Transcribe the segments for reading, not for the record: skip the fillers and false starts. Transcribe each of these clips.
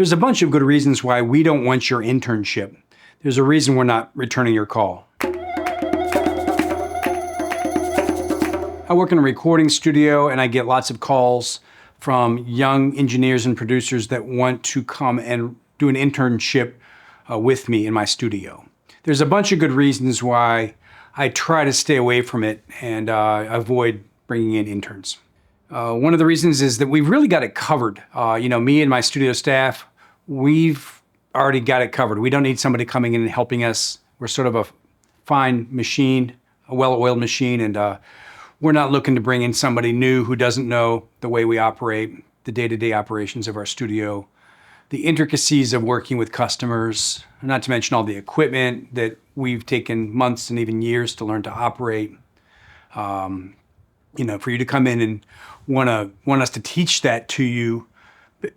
There's a bunch of good reasons why we don't want your internship. There's a reason we're not returning your call. I work in a recording studio and I get lots of calls from young engineers and producers that want to come and do an internship with me in my studio. There's a bunch of good reasons why I try to stay away from it and avoid bringing in interns. One of the reasons is that we've really got it covered. Me and my studio staff, we've already got it covered. We don't need somebody coming in and helping us. We're sort of a fine machine, a well-oiled machine, and we're not looking to bring in somebody new who doesn't know the way we operate, the day-to-day operations of our studio, the intricacies of working with customers, not to mention all the equipment that we've taken months and even years to learn to operate. For you to come in and want us to teach that to you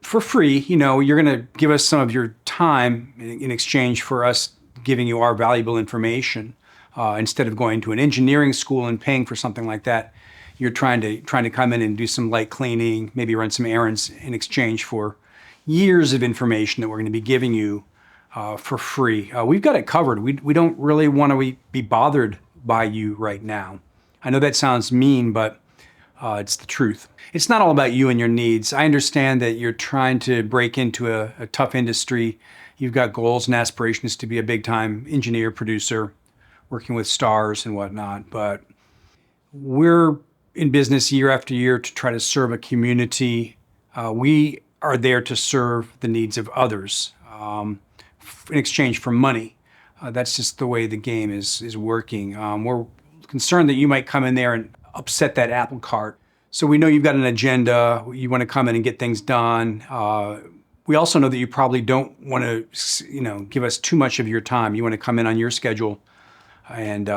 for free, you're going to give us some of your time in exchange for us giving you our valuable information. Instead of going to an engineering school and paying for something like that, you're trying to come in and do some light cleaning, maybe run some errands in exchange for years of information that we're going to be giving you for free. We've got it covered. We don't really want to be bothered by you right now. I know that sounds mean, but it's the truth. It's not all about you and your needs. I understand that you're trying to break into a tough industry. You've got goals and aspirations to be a big-time engineer, producer, working with stars and whatnot, but we're in business year after year to try to serve a community. We are there to serve the needs of others in exchange for money. That's just the way the game is working. We're concerned that you might come in there and upset that apple cart. So we know you've got an agenda. You want to come in and get things done. We also know that you probably don't want to, give us too much of your time. You want to come in on your schedule and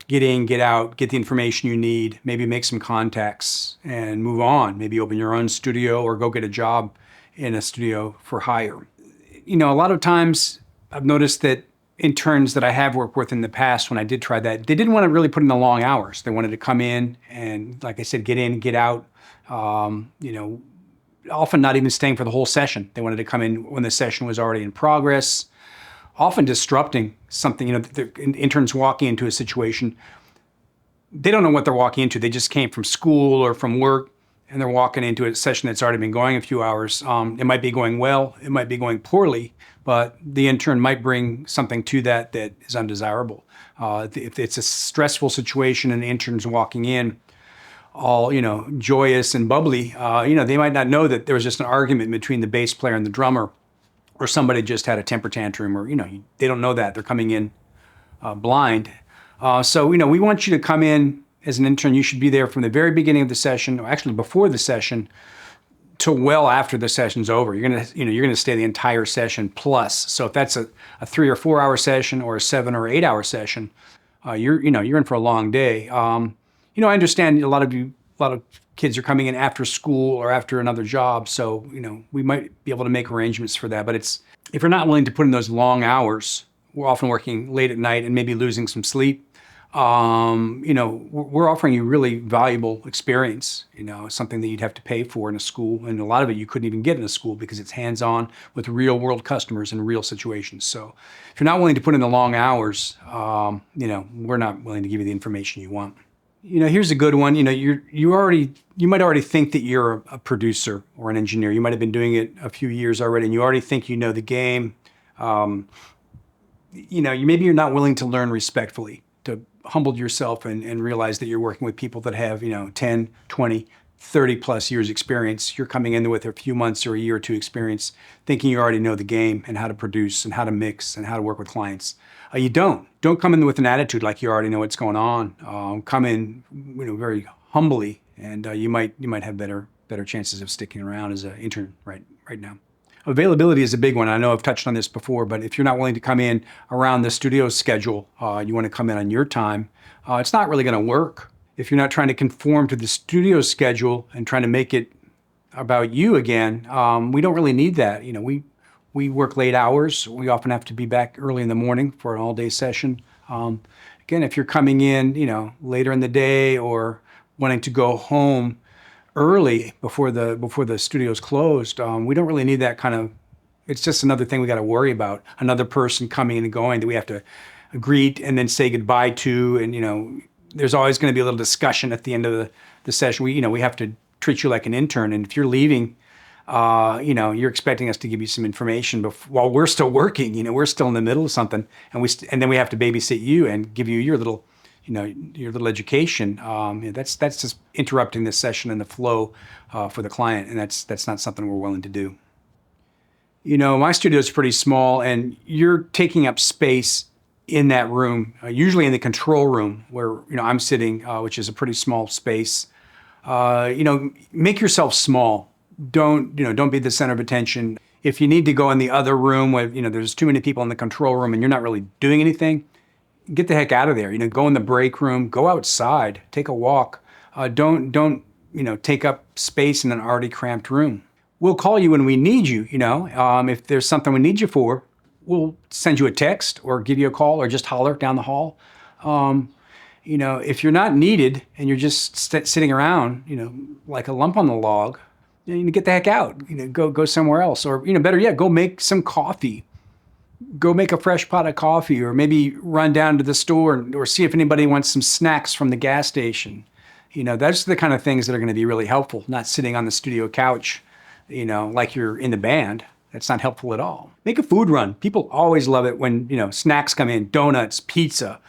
get in, get out, get the information you need, maybe make some contacts and move on. Maybe open your own studio or go get a job in a studio for hire. A lot of times I've noticed that interns that I have worked with in the past, when I did try that, they didn't want to really put in the long hours. They wanted to come in and, like I said, get in, get out, often not even staying for the whole session. They wanted to come in when the session was already in progress, often disrupting something. The interns walking into a situation, they don't know what they're walking into. They just came from school or from work, and they're walking into a session that's already been going a few hours. It might be going well, it might be going poorly, but the intern might bring something to that is undesirable. If it's a stressful situation and the intern's walking in all, joyous and bubbly, they might not know that there was just an argument between the bass player and the drummer, or somebody just had a temper tantrum, or, they don't know that. They're coming in blind. So we want you to come in as an intern. You should be there from the very beginning of the session, or actually before the session, till well after the session's over. You're gonna stay the entire session plus. So if that's a 3 or 4 hour session or a 7 or 8 hour session, you're in for a long day. I understand a lot of kids are coming in after school or after another job, so we might be able to make arrangements for that. But if you're not willing to put in those long hours, we're often working late at night and maybe losing some sleep. We're offering you really valuable experience, something that you'd have to pay for in a school. And a lot of it you couldn't even get in a school because it's hands-on with real world customers in real situations. So if you're not willing to put in the long hours, we're not willing to give you the information you want. Here's a good one. You might already think that you're a producer or an engineer. You might have been doing it a few years already, and you already think you know the game. Maybe you're not willing to learn respectfully, to humble yourself and realize that you're working with people that have 10, 20, 30 plus years experience. You're coming in with a few months or a year or two experience, thinking you already know the game and how to produce and how to mix and how to work with clients. You don't come in with an attitude like you already know what's going on. Come in very humbly, and you might have better chances of sticking around as an intern right now. Availability is a big one. I know I've touched on this before, but if you're not willing to come in around the studio schedule, you want to come in on your time, it's not really going to work. If you're not trying to conform to the studio schedule and trying to make it about you again, we don't really need that. We work late hours. We often have to be back early in the morning for an all-day session. Again, if you're coming in, later in the day or wanting to go home early before the studio's closed, we don't really need that kind of It's just another thing we got to worry about. Another person coming and going that we have to greet and then say goodbye to. And, there's always going to be a little discussion at the end of the session. We have to treat you like an intern. And if you're leaving, you're expecting us to give you some information while we're still working. We're still in the middle of something, and then we have to babysit you and give you your little, your little education. That's just interrupting the session and the flow for the client, and that's not something we're willing to do. My studio is pretty small, and you're taking up space in that room, usually in the control room where I'm sitting, which is a pretty small space. Make yourself small. Don't be the center of attention. If you need to go in the other room where there's too many people in the control room and you're not really doing anything, get the heck out of there. Go in the break room, go outside, take a walk. Don't take up space in an already cramped room. We'll call you when we need you. If there's something we need you for, we'll send you a text or give you a call or just holler down the hall. If you're not needed and you're just sitting around, like a lump on the log, get the heck out. Go somewhere else, or better yet, go make some coffee. Go make a fresh pot of coffee, or maybe run down to the store or see if anybody wants some snacks from the gas station. That's the kind of things that are going to be really helpful. Not sitting on the studio couch, like you're in the band. That's not helpful at all. Make a food run. People always love it when snacks come in: donuts, pizza,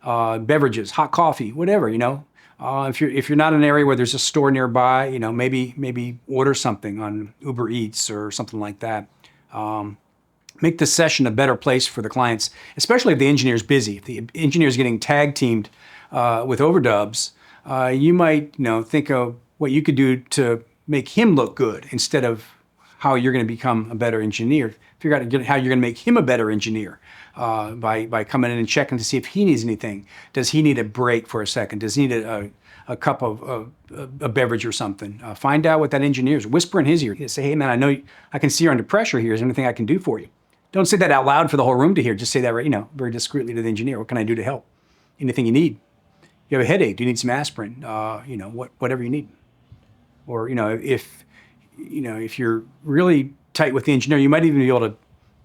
beverages, hot coffee, whatever. If you're not in an area where there's a store nearby, maybe order something on Uber Eats or something like that. Make the session a better place for the clients, especially if the engineer's busy. If the engineer's getting tag teamed with overdubs, you might think of what you could do to make him look good instead of how you're going to become a better engineer. Figure out how you're going to make him a better engineer. By coming in and checking to see if he needs anything. Does he need a break for a second? Does he need a cup of a beverage or something? Find out what that engineer is. Whisper in his ear. Say, hey man, I can see you're under pressure here. Is there anything I can do for you? Don't say that out loud for the whole room to hear. Just say that very discreetly to the engineer. What can I do to help? Anything you need? You have a headache? Do you need some aspirin? Whatever you need. Or if you're really tight with the engineer, you might even be able to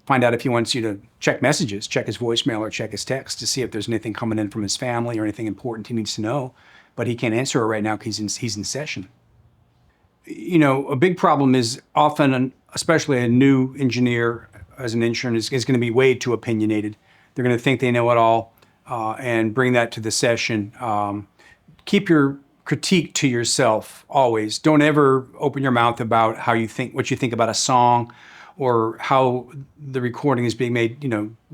find out if he wants you to check messages, check his voicemail or check his text to see if there's anything coming in from his family or anything important he needs to know, but he can't answer it right now because he's in session. A big problem is often, especially a new engineer as an intern, is going to be way too opinionated. They're going to think they know it all and bring that to the session. Keep your critique to yourself always. Don't ever open your mouth about what you think about a song or how the recording is being made.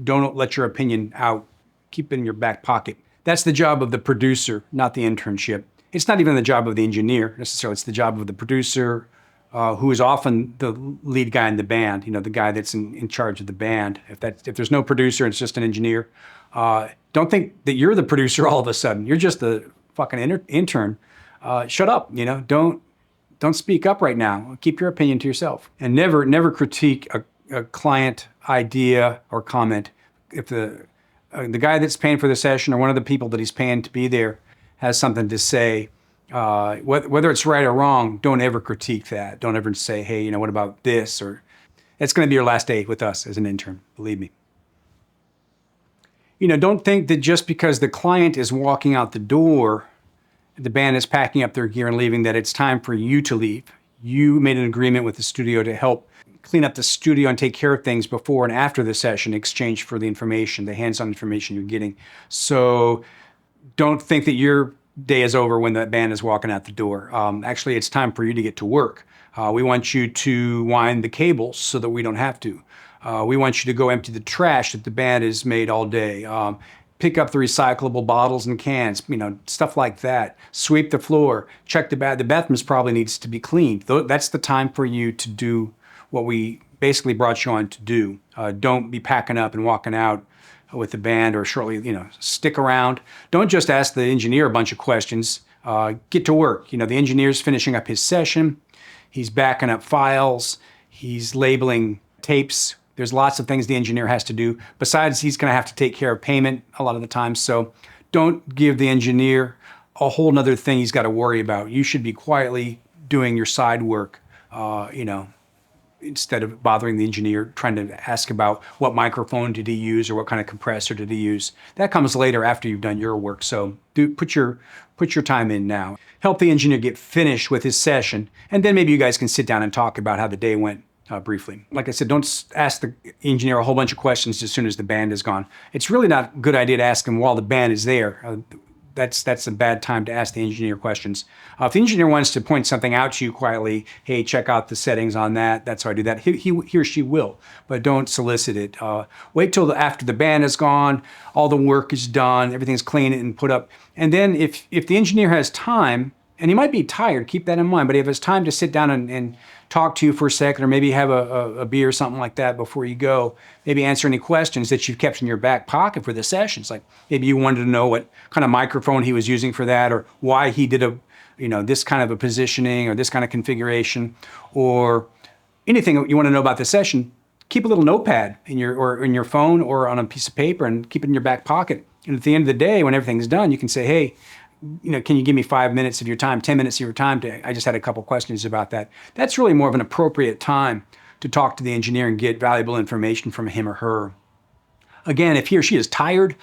Don't let your opinion out. Keep it in your back pocket. That's the job of the producer, not the internship. It's not even the job of the engineer necessarily. It's the job of the producer, who is often the lead guy in the band, the guy that's in charge of the band. If there's no producer and it's just an engineer, don't think that you're the producer all of a sudden. You're just the fucking intern. Shut up, Don't speak up right now. Keep your opinion to yourself. And never critique a client idea or comment. If the guy that's paying for the session or one of the people that he's paying to be there has something to say, whether it's right or wrong, don't ever critique that. Don't ever say, hey, what about this? Or it's going to be your last day with us as an intern, believe me. Don't think that just because the client is walking out the door, the band is packing up their gear and leaving, that it's time for you to leave. You made an agreement with the studio to help clean up the studio and take care of things before and after the session in exchange for the information, the hands-on information you're getting. So don't think that your day is over when the band is walking out the door. Actually, it's time for you to get to work. We want you to wind the cables so that we don't have to. We want you to go empty the trash that the band has made all day. Pick up the recyclable bottles and cans, stuff like that. Sweep the floor, check the bathroom. The bathrooms probably needs to be cleaned. That's the time for you to do what we basically brought you on to do. Don't be packing up and walking out with the band or shortly, stick around. Don't just ask the engineer a bunch of questions. Get to work. The engineer's finishing up his session. He's backing up files. He's labeling tapes. There's lots of things the engineer has to do. Besides, he's going to have to take care of payment a lot of the time. So don't give the engineer a whole nother thing he's got to worry about. You should be quietly doing your side work, instead of bothering the engineer trying to ask about what microphone did he use or what kind of compressor did he use. That comes later after you've done your work. So put your time in now. Help the engineer get finished with his session, and then maybe you guys can sit down and talk about how the day went briefly. Like I said, don't ask the engineer a whole bunch of questions as soon as the band is gone. It's really not a good idea to ask him while the band is there. That's a bad time to ask the engineer questions. If the engineer wants to point something out to you quietly, hey, check out the settings on that, that's how I do that, he or she will, but don't solicit it. Wait till after the band is gone, all the work is done, everything's clean and put up. And then if the engineer has time, and he might be tired, keep that in mind, but if it's time to sit down and talk to you for a second, or maybe have a beer or something like that before you go, maybe answer any questions that you've kept in your back pocket for the sessions. Like maybe you wanted to know what kind of microphone he was using for that, or why he did this kind of a positioning or this kind of configuration, or anything you want to know about the session. Keep a little notepad in your phone or on a piece of paper and keep it in your back pocket. And at the end of the day, when everything's done, you can say, hey, can you give me 5 minutes of your time, 10 minutes of your time? I just had a couple questions about that. That's really more of an appropriate time to talk to the engineer and get valuable information from him or her. Again, if he or she is tired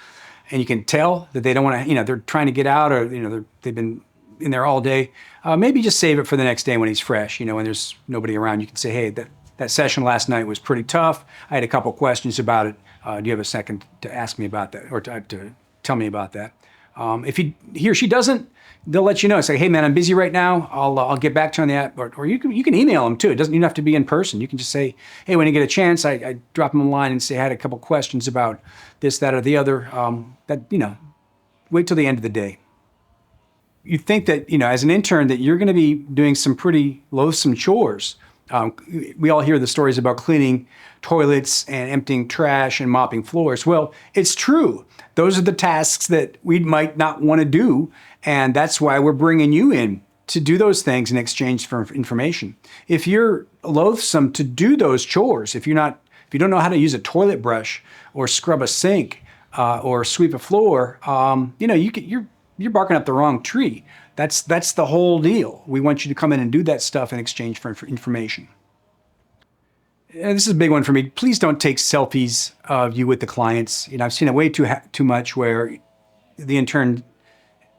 and you can tell that they don't want to, they're trying to get out, or, they've been in there all day, maybe just save it for the next day when he's fresh, when there's nobody around. You can say, hey, that session last night was pretty tough. I had a couple questions about it. Do you have a second to ask me about that, or to tell me about that? If he or she doesn't, they'll let you know. Say, hey man, I'm busy right now. I'll get back to you on the app, or you can email them too. It doesn't even have to be in person. You can just say, hey, when you get a chance, I drop them a line and say I had a couple questions about this, that, or the other. Wait till the end of the day. You think that as an intern that you're going to be doing some pretty loathsome chores. We all hear the stories about cleaning toilets and emptying trash and mopping floors. Well, it's true. Those are the tasks that we might not want to do, and that's why we're bringing you in to do those things in exchange for information. If you're loathsome to do those chores, if you don't know how to use a toilet brush or scrub a sink or sweep a floor, you're barking up the wrong tree. That's the whole deal. We want you to come in and do that stuff in exchange for information. This is a big one for me. Please don't take selfies of you with the clients. I've seen it way too much where the intern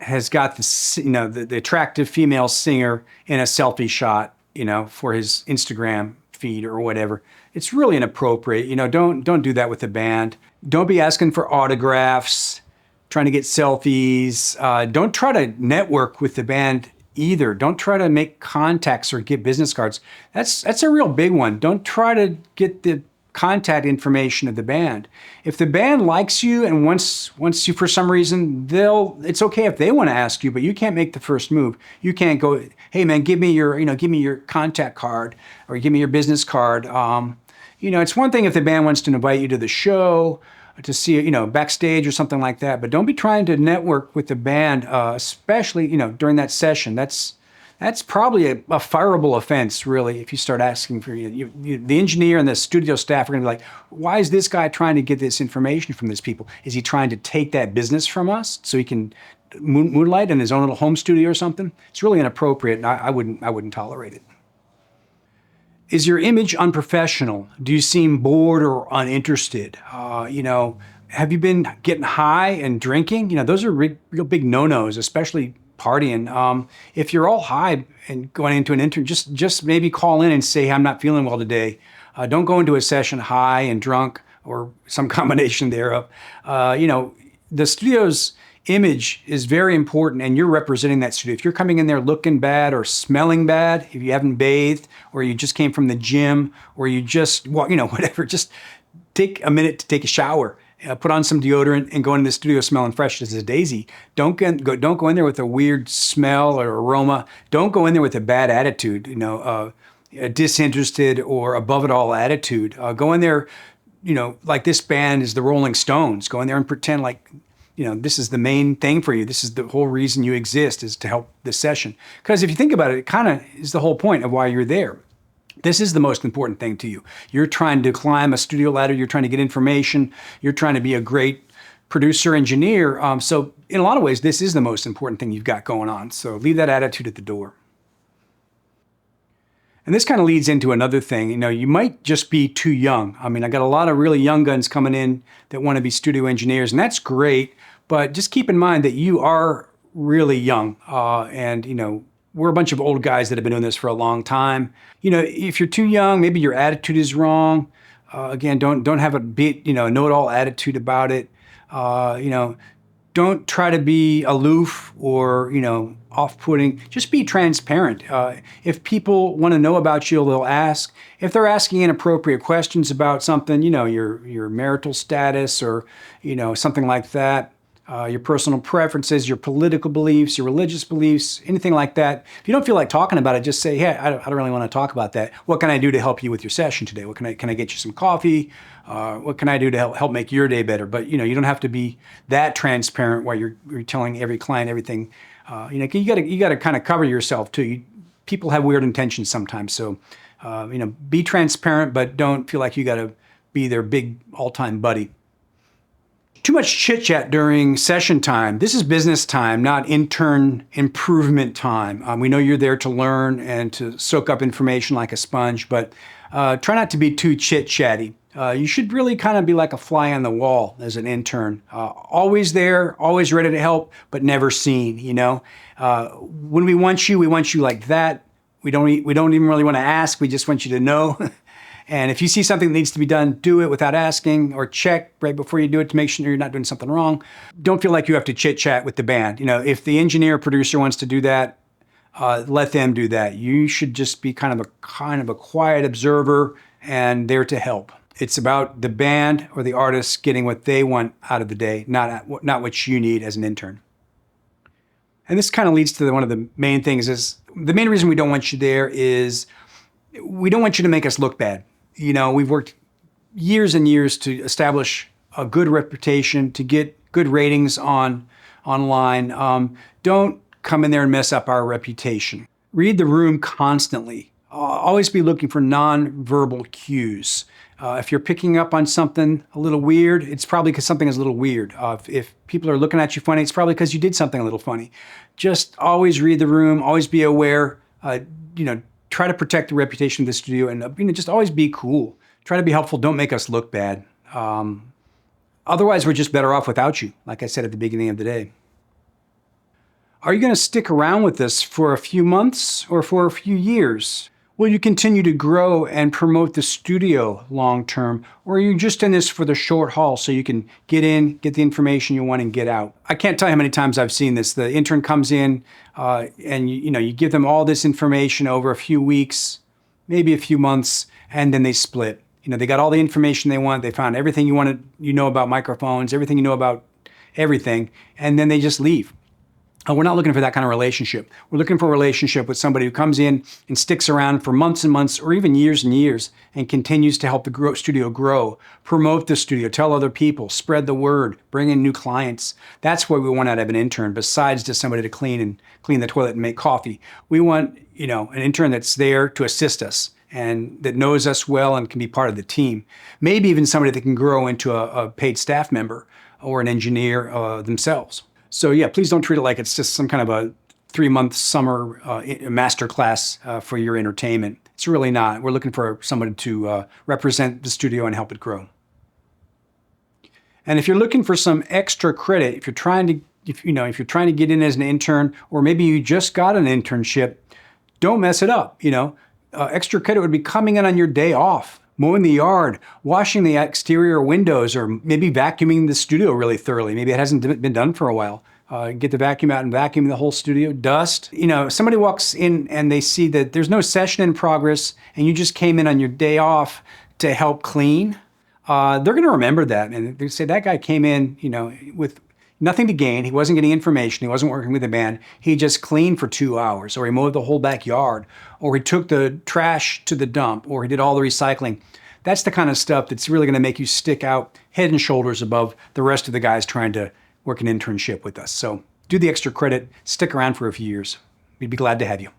has got the attractive female singer in a selfie shot, for his Instagram feed or whatever. It's really inappropriate. Don't do that with the band. Don't be asking for autographs, trying to get selfies. Don't try to network with the band either. Don't try to make contacts or get business cards. That's a real big one. Don't try to get the contact information of the band. If the band likes you and wants you for some reason, it's okay if they want to ask you, but you can't make the first move. You can't go, hey man, give me your contact card, or give me your business card. It's one thing if the band wants to invite you to the show, to see backstage or something like that, but don't be trying to network with the band, especially during that session. That's probably a fireable offense, really, if you start asking for the engineer and the studio staff are going to be like, why is this guy trying to get this information from these people? Is he trying to take that business from us so he can moonlight in his own little home studio or something? It's really inappropriate, and I wouldn't tolerate it. Is your image unprofessional? Do you seem bored or uninterested? Have you been getting high and drinking? Those are real big no-nos, especially partying. If you're all high and going into an intern, just maybe call in and say, hey, I'm not feeling well today. Don't go into a session high and drunk or some combination thereof. The studio's image is very important, and you're representing that studio. If you're coming in there looking bad or smelling bad, if you haven't bathed, or you just came from the gym, or you just, whatever, just take a minute to take a shower, put on some deodorant, and go into the studio smelling fresh as a daisy. Don't go in there with a weird smell or aroma. Don't go in there with a bad attitude, a disinterested or above it all attitude. Go in there, like this band is the Rolling Stones. Go in there and pretend like, this is the main thing for you. This is the whole reason you exist, is to help this session. Because if you think about it, it kind of is the whole point of why you're there. This is the most important thing to you. You're trying to climb a studio ladder. You're trying to get information. You're trying to be a great producer, engineer. So in a lot of ways, this is the most important thing you've got going on. So leave that attitude at the door. And this kind of leads into another thing. You might just be too young. I mean, I got a lot of really young guns coming in that want to be studio engineers, and that's great. But just keep in mind that you are really young. We're a bunch of old guys that have been doing this for a long time. If you're too young, maybe your attitude is wrong. Again, don't have a know-it-all attitude about it. Don't try to be aloof or, off-putting. Just be transparent. If people want to know about you, they'll ask. If they're asking inappropriate questions about something, your marital status or, something like that, your personal preferences, your political beliefs, your religious beliefs, anything like that. If you don't feel like talking about it, just say, hey, I don't really want to talk about that. What can I do to help you with your session today? What can I get you some coffee? What can I do to help make your day better? But, you don't have to be that transparent while you're telling every client everything. You got to kind of cover yourself too. People have weird intentions sometimes. So, be transparent, but don't feel like you got to be their big all-time buddy. Too much chit-chat during session time. This is business time, not intern improvement time. We know you're there to learn and to soak up information like a sponge, but try not to be too chit-chatty. You should really kind of be like a fly on the wall as an intern. Always there, always ready to help, but never seen, When we want you like that. We don't even really want to ask, we just want you to know. And if you see something that needs to be done, do it without asking, or check right before you do it to make sure you're not doing something wrong. Don't feel like you have to chit-chat with the band. If the engineer or producer wants to do that, let them do that. You should just be kind of a quiet observer and there to help. It's about the band or the artist getting what they want out of the day, not what you need as an intern. And this kind of leads to one of the main things is, the main reason we don't want you there is we don't want you to make us look bad. We've worked years and years to establish a good reputation, to get good ratings online. Don't come in there and mess up our reputation. Read the room constantly. Always be looking for non-verbal cues. If you're picking up on something a little weird, it's probably because something is a little weird. If people are looking at you funny, it's probably because you did something a little funny. Just always read the room, always be aware, try to protect the reputation of the studio, and just always be cool. Try to be helpful. Don't make us look bad. Otherwise, we're just better off without you, like I said at the beginning of the day. Are you going to stick around with us for a few months or for a few years? Will you continue to grow and promote the studio long term, or are you just in this for the short haul so you can get in, get the information you want, and get out? I can't tell you how many times I've seen this. The intern comes in and you give them all this information over a few weeks, maybe a few months, and then they split. They got all the information they want. They found everything you know about microphones, everything you know about everything, and then they just leave. We're not looking for that kind of relationship. We're looking for a relationship with somebody who comes in and sticks around for months and months, or even years and years, and continues to help the studio grow, promote the studio, tell other people, spread the word, bring in new clients. That's what we want out of an intern, besides just somebody to clean the toilet and make coffee. We want, an intern that's there to assist us and that knows us well and can be part of the team. Maybe even somebody that can grow into a paid staff member or an engineer themselves. So yeah, please don't treat it like it's just some kind of a 3-month summer masterclass for your entertainment. It's really not. We're looking for somebody to represent the studio and help it grow. And if you're looking for some extra credit, if you're trying to get in as an intern, or maybe you just got an internship, don't mess it up. Extra credit would be coming in on your day off, mowing the yard, washing the exterior windows, or maybe vacuuming the studio really thoroughly. Maybe it hasn't been done for a while. Get the vacuum out and vacuum the whole studio. Dust. Somebody walks in and they see that there's no session in progress and you just came in on your day off to help clean. They're going to remember that. And they say, that guy came in, with nothing to gain. He wasn't getting information. He wasn't working with the band. He just cleaned for 2 hours, or he mowed the whole backyard, or he took the trash to the dump, or he did all the recycling. That's the kind of stuff that's really going to make you stick out head and shoulders above the rest of the guys trying to work an internship with us. So do the extra credit, stick around for a few years. We'd be glad to have you.